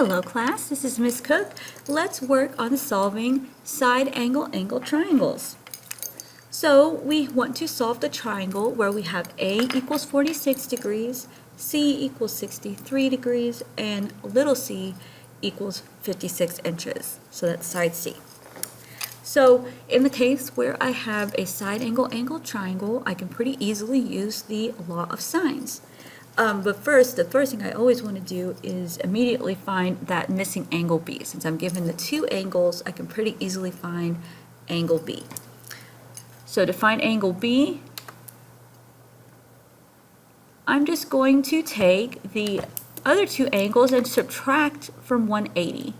Hello class, this is Miss Cook. Let's work on solving side angle triangles. So we want to solve the triangle where we have A equals 46 degrees, C equals 63 degrees, and little c equals 56 inches. So that's side C. So in the case where I have a side angle triangle, I can pretty easily use the law of sines. But first, the first thing I always want to do is immediately find that missing angle B. Since I'm given the two angles, I can pretty easily find angle B. So to find angle B, I'm just going to take the other two angles and subtract from 180.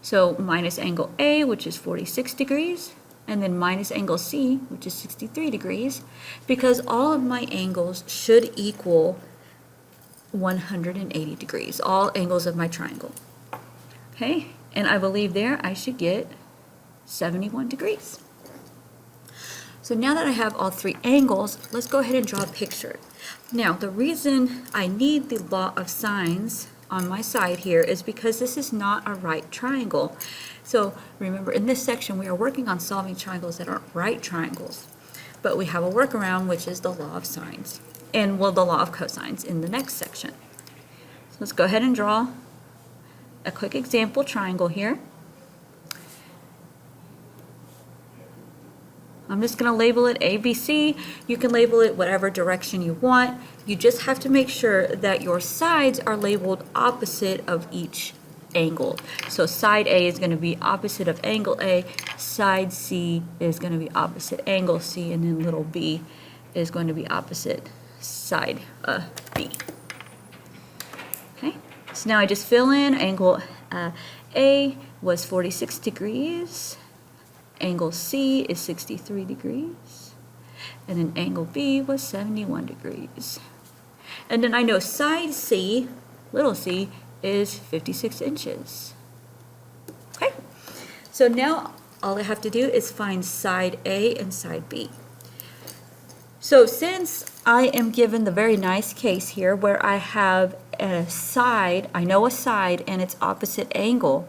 So minus angle A, which is 46 degrees, and then minus angle C, which is 63 degrees, because all of my angles should equal 180 degrees, all angles of my triangle. Okay, and I believe there I should get 71 degrees. So now that I have all three angles, let's go ahead and draw a picture. Now, the reason I need the law of sines on my side here is because this is not a right triangle. So remember, in this section we are working on solving triangles that aren't right triangles, but we have a workaround, which is the law of sines, and well, the law of cosines in the next section. So let's go ahead and draw a quick example triangle here. I'm just going to label it ABC. You can label it whatever direction you want. You just have to make sure that your sides are labeled opposite of each angle. So side A is going to be opposite of angle A, side C is going to be opposite angle C, and then little b is going to be opposite side B. Okay, so now I just fill in angle A was 46 degrees. Angle C is 63 degrees, and then angle B was 71 degrees. And then I know side C, little c, is 56 inches. Okay, so now all I have to do is find side A and side B. So since I am given the very nice case here where I have a side, I know a side and its opposite angle,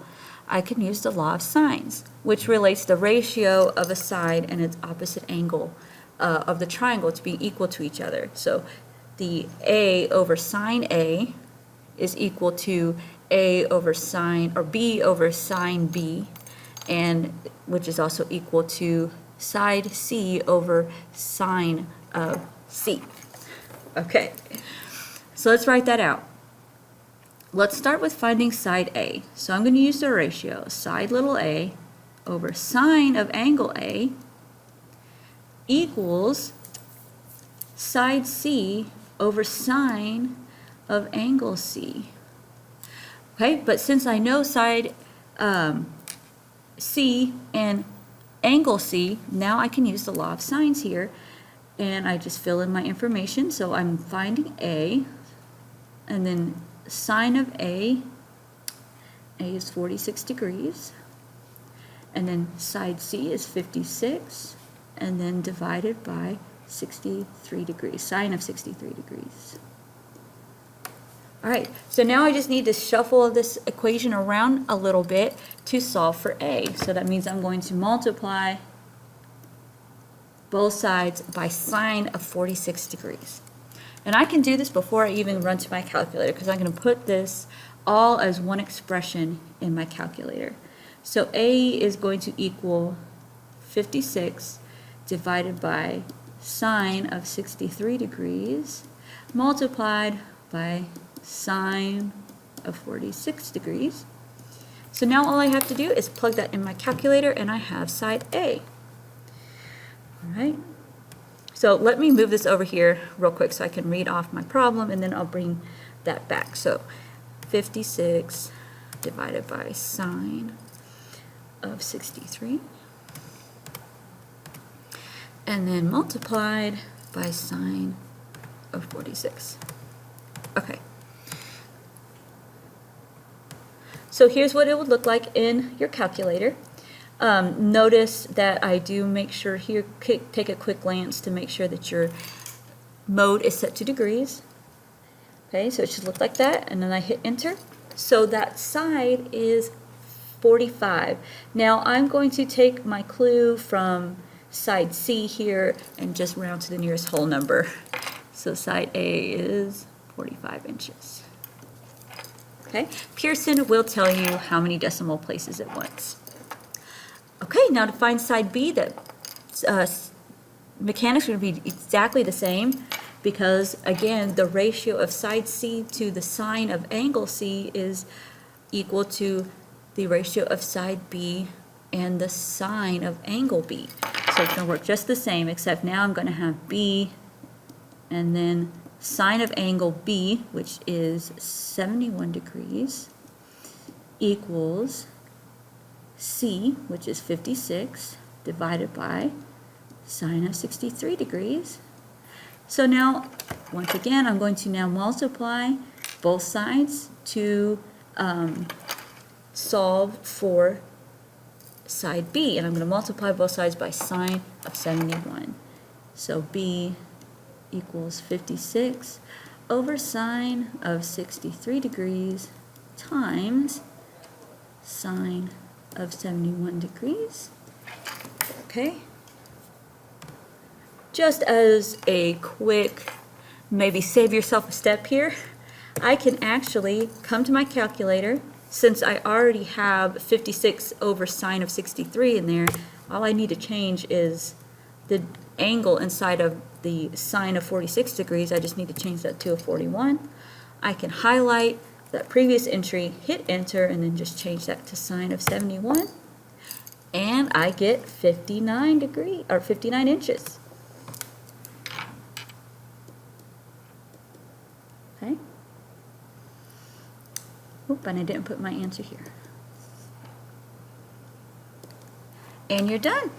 I can use the law of sines, which relates the ratio of a side and its opposite angle of the triangle to be equal to each other. So the A over sine A is equal to A over sine, or B over sine B, and which is also equal to side C over sine of C. Okay, so let's write that out. Let's start with finding side A. So I'm going to use the ratio side little a over sine of angle A equals side C over sine of angle C. Okay, but since I know side C and angle C, now I can use the law of sines here, and I just fill in my information. So I'm finding A, and then sine of A is 46 degrees, and then side C is 56, and then divided by 63 degrees, sine of 63 degrees. All right, so now I just need to shuffle this equation around a little bit to solve for A. So that means I'm going to multiply both sides by sine of 46 degrees. And I can do this before I even run to my calculator, because I'm going to put this all as one expression in my calculator. So A is going to equal 56 divided by sine of 63 degrees multiplied by sine of 46 degrees. So now all I have to do is plug that in my calculator, and I have side A. All right. So let me move this over here real quick so I can read off my problem, and then I'll bring that back. So 56 divided by sine of 63, and then multiplied by sine of 46. Okay. So here's what it would look like in your calculator. Notice that I do make sure here, take a quick glance to make sure that your mode is set to degrees. Okay, so it should look like that, and then I hit enter. So that side is 45. Now I'm going to take my clue from side C here and just round to the nearest whole number. So side A is 45 inches. Okay, Pearson will tell you how many decimal places it wants. Okay, now to find side B, that mechanics are going to be exactly the same because, again, the ratio of side C to the sine of angle C is equal to the ratio of side B and the sine of angle B. So it's going to work just the same, except now I'm going to have B and then sine of angle B, which is 71 degrees, equals C, which is 56, divided by sine of 63 degrees. So now, once again, I'm going to now multiply both sides to solve for side B. And I'm going to multiply both sides by sine of 71. So B equals 56 over sine of 63 degrees times sine of 71 degrees. Okay? Just as a quick, maybe save yourself a step here, I can actually come to my calculator. Since I already have 56 over sine of 63 in there, all I need to change is the angle inside of the sine of 46 degrees. I just need to change that to a 41. I can highlight that previous entry, hit enter, and then just change that to sine of 71. And I get 59 degrees, or 59 inches. Okay. Oop, and I didn't put my answer here. And you're done.